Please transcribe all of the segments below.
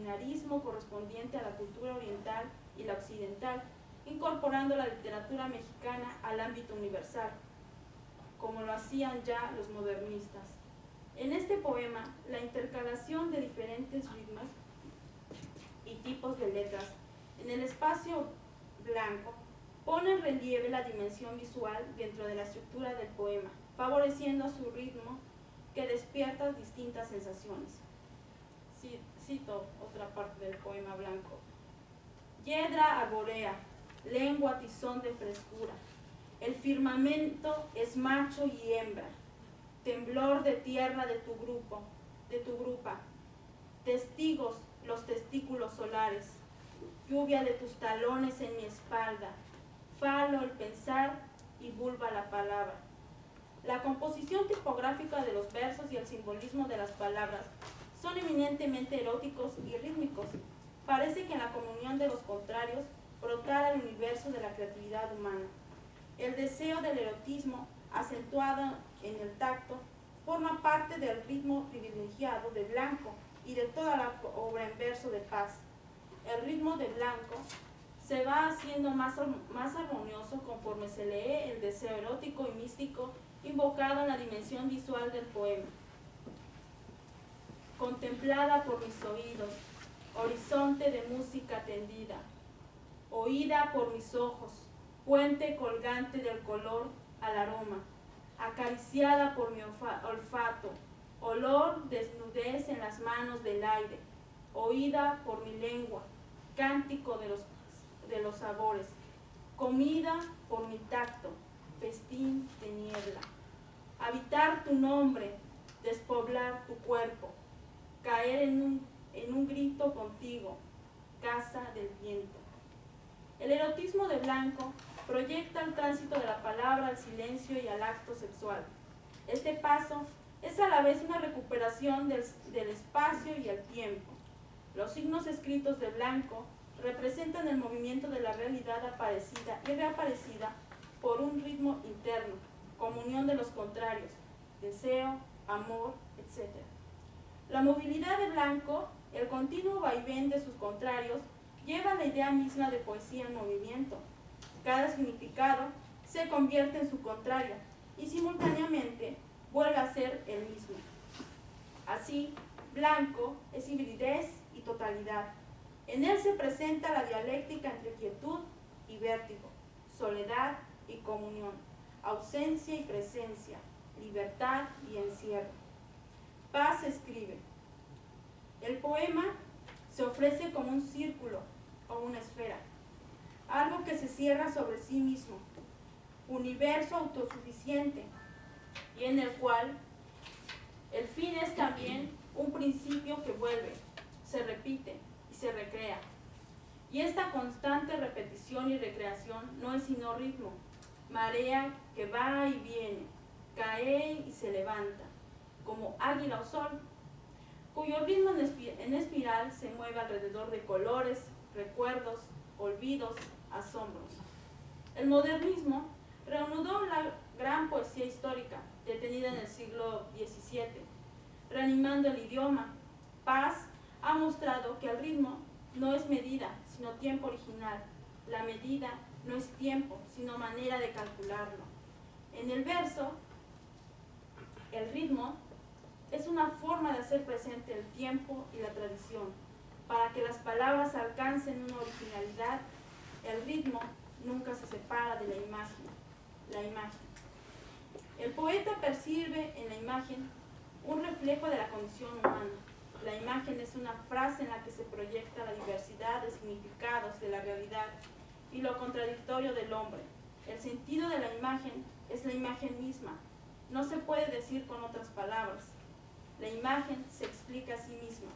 imaginarismo correspondiente a la cultura oriental y la occidental, incorporando la literatura mexicana al ámbito universal, como lo hacían ya los modernistas. En este poema, la intercalación de diferentes ritmos y tipos de letras en el espacio blanco pone en relieve la dimensión visual dentro de la estructura del poema, favoreciendo a su ritmo que despierta distintas sensaciones. Cito otra parte del poema blanco. Hiedra arborea, lengua tizón de frescura, el firmamento es macho y hembra, temblor de tierra de tu grupa, testigos los testículos solares, lluvia de tus talones en mi espalda, falo el pensar y vulva la palabra. La composición tipográfica de los versos y el simbolismo de las palabras son eminentemente eróticos y rítmicos. Parece que en la comunión de los contrarios brotara el universo de la creatividad humana. El deseo del erotismo, acentuado en el tacto, forma parte del ritmo privilegiado de Blanco y de toda la obra en verso de Paz. El ritmo de Blanco se va haciendo más armonioso conforme se lee el deseo erótico y místico invocado en la dimensión visual del poema. Contemplada por mis oídos, horizonte de música tendida, oída por mis ojos, puente colgante del color al aroma, acariciada por mi olfato, olor, desnudez en las manos del aire, oída por mi lengua, cántico de los sabores, comida por mi tacto, festín de niebla, habitar tu nombre, despoblar tu cuerpo, caer en un grito contigo, casa del viento. El erotismo de Blanco proyecta el tránsito de la palabra al silencio y al acto sexual. Este paso es a la vez una recuperación del espacio y el tiempo. Los signos escritos de Blanco representan el movimiento de la realidad aparecida y reaparecida por un ritmo interno, comunión de los contrarios, deseo, amor, etc. La movilidad de Blanco, el continuo vaivén de sus contrarios, lleva la idea misma de poesía en movimiento. Cada significado se convierte en su contrario y simultáneamente vuelve a ser el mismo. Así, Blanco es hibridez y totalidad. En él se presenta la dialéctica entre quietud y vértigo, soledad y comunión, ausencia y presencia, libertad y encierro. Paz escribe: el poema se ofrece como un círculo o una esfera, algo que se cierra sobre sí mismo, universo autosuficiente, y en el cual el fin es también un principio que vuelve, se repite y se recrea. Y esta constante repetición y recreación no es sino ritmo, marea que va y viene, cae y se levanta, como águila o sol, cuyo ritmo en espiral se mueve alrededor de colores, recuerdos, olvidos, asombros. El modernismo reanudó la gran poesía histórica, detenida en el siglo XVII, reanimando el idioma. Paz ha mostrado que el ritmo no es medida, sino tiempo original. La medida no es tiempo, sino manera de calcularlo. En el verso, el ritmo es una forma de hacer presente el tiempo y la tradición. Para que las palabras alcancen una originalidad, el ritmo nunca se separa de la imagen. El poeta percibe en la imagen un reflejo de la condición humana. La imagen es una frase en la que se proyecta la diversidad de significados de la realidad y lo contradictorio del hombre. El sentido de la imagen es la imagen misma. No se puede decir con otras palabras. La imagen se explica a sí misma.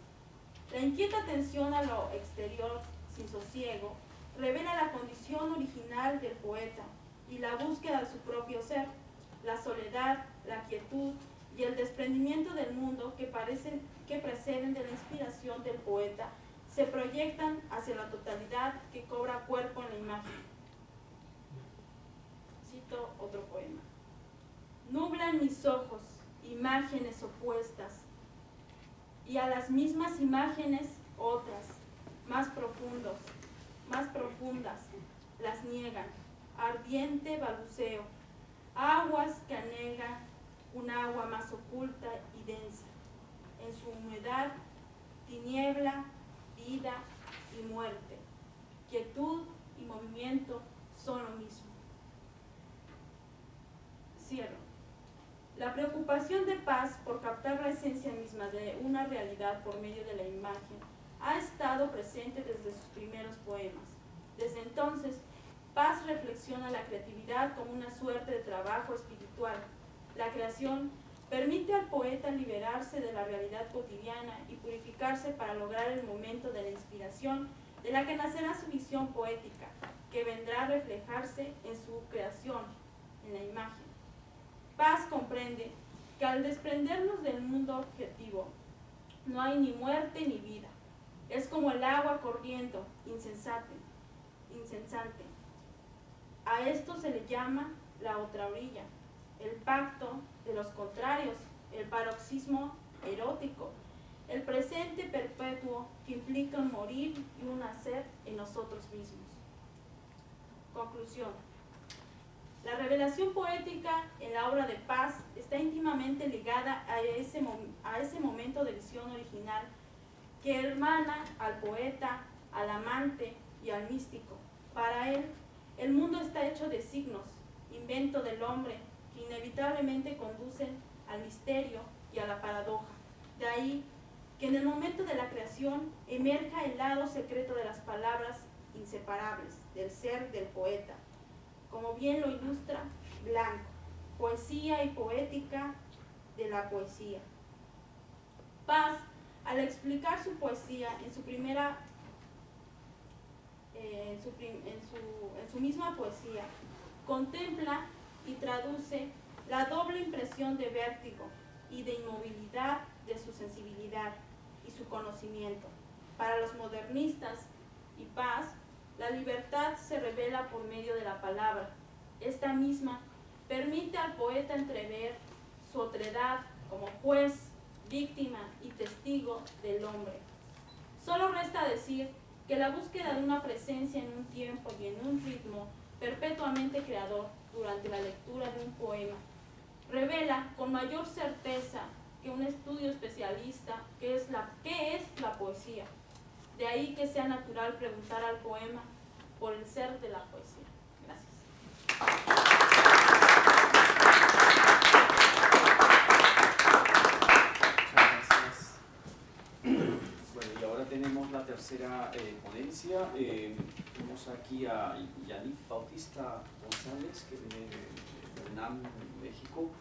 La inquieta atención a lo exterior, sin sosiego, revela la condición original del poeta y la búsqueda de su propio ser, la soledad, la quietud y el desprendimiento del mundo que preceden de la inspiración del poeta se proyectan hacia la totalidad que cobra cuerpo en la imagen. Cito otro poema. Nublan mis ojos imágenes opuestas y a las mismas imágenes otras, ardiente balbuceo, aguas que anegan un agua más oculta y densa. En su humedad, tiniebla, vida y muerte, quietud y movimiento son lo mismo. Cierro. La preocupación de Paz por captar la esencia misma de una realidad por medio de la imagen ha estado presente desde sus primeros poemas. Desde entonces, Paz reflexiona la creatividad como una suerte de trabajo espiritual. La creación permite al poeta liberarse de la realidad cotidiana y purificarse para lograr el momento de la inspiración de la que nacerá su visión poética, que vendrá a reflejarse en su creación, en la imagen. Paz comprende que al desprendernos del mundo objetivo, no hay ni muerte ni vida. Es como el agua corriendo, incesante. A esto se le llama la otra orilla, el pacto de los contrarios, el paroxismo erótico, el presente perpetuo que implica un morir y un nacer en nosotros mismos. Conclusión. La revelación poética en la obra de Paz está íntimamente ligada a ese momento de visión original que hermana al poeta, al amante y al místico. Para él, el mundo está hecho de signos, invento del hombre, que inevitablemente conducen al misterio y a la paradoja. De ahí que en el momento de la creación emerja el lado secreto de las palabras inseparables del ser del poeta, como bien lo ilustra Blanco, poesía y poética de la poesía. Paz, al explicar su poesía en su misma poesía, contempla y traduce la doble impresión de vértigo y de inmovilidad de su sensibilidad y su conocimiento. Para los modernistas y Paz, la libertad se revela por medio de la palabra. Esta misma permite al poeta entrever su otredad como juez, víctima y testigo del hombre. Solo resta decir que la búsqueda de una presencia en un tiempo y en un ritmo perpetuamente creador durante la lectura de un poema revela con mayor certeza que un estudio especialista qué es la poesía. De ahí que sea natural preguntar al poema por el ser de la poesía. Gracias. Bueno, y ahora tenemos la tercera ponencia. Tenemos aquí a Yannick Bautista González, que viene de UNAM, México.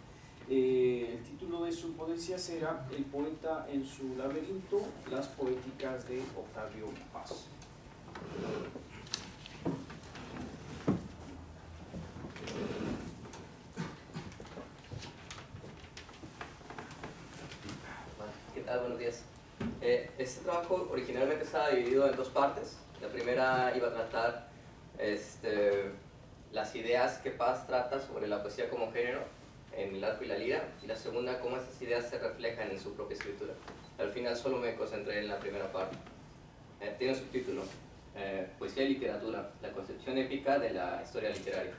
El título de su ponencia será El poeta en su laberinto, las poéticas de Octavio Paz. ¿Qué tal? Buenos días. Este trabajo originalmente estaba dividido en dos partes. La primera iba a tratar las ideas que Paz trata sobre la poesía como género en el arco y la lira, y la segunda, cómo esas ideas se reflejan en su propia escritura. Al final solo me concentré en la primera parte. Tiene un subtítulo, Poesía y literatura, la concepción épica de la historia literaria.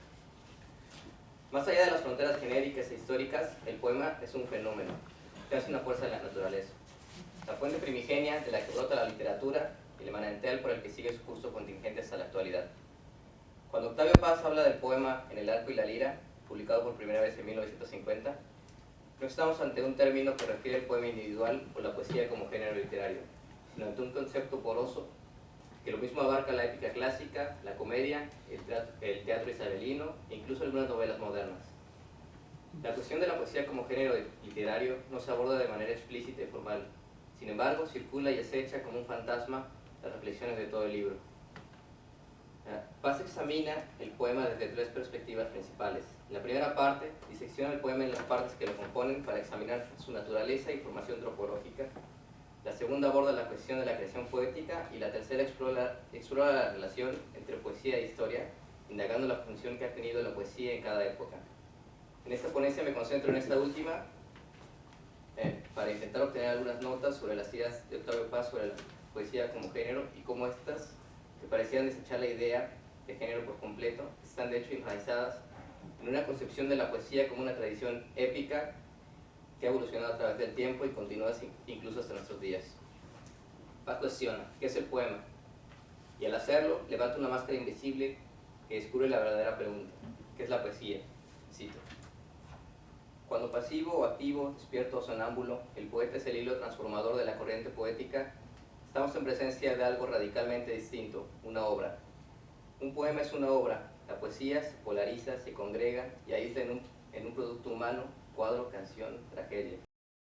Más allá de las fronteras genéricas e históricas, el poema es un fenómeno, casi una fuerza de la naturaleza. La fuente primigenia de la que brota la literatura y el manantial por el que sigue su curso contingente hasta la actualidad. Cuando Octavio Paz habla del poema en el arco y la lira, publicado por primera vez en 1950, no estamos ante un término que refiere al poema individual o la poesía como género literario, sino ante un concepto poroso que lo mismo abarca la épica clásica, la comedia, el teatro isabelino e incluso algunas novelas modernas. La cuestión de la poesía como género literario no se aborda de manera explícita y formal, sin embargo circula y acecha como un fantasma las reflexiones de todo el libro. Paz examina el poema desde tres perspectivas principales. En la primera parte, disecciona el poema en las partes que lo componen para examinar su naturaleza y formación tropológica. La segunda aborda la cuestión de la creación poética y la tercera explora la relación entre poesía e historia, indagando la función que ha tenido la poesía en cada época. En esta ponencia me concentro en esta última para intentar obtener algunas notas sobre las ideas de Octavio Paz sobre la poesía como género y cómo estas que parecían desechar la idea de género por completo, están de hecho enraizadas en una concepción de la poesía como una tradición épica que ha evolucionado a través del tiempo y continúa incluso hasta nuestros días. Paz cuestiona, ¿qué es el poema? Y al hacerlo, levanta una máscara invisible que descubre la verdadera pregunta, ¿qué es la poesía? Cito: cuando pasivo o activo, despierto o sonámbulo, el poeta es el hilo transformador de la corriente poética, estamos en presencia de algo radicalmente distinto, una obra. Un poema es una obra, la poesía se polariza, se congrega y aísla en un producto humano, cuadro, canción, tragedia.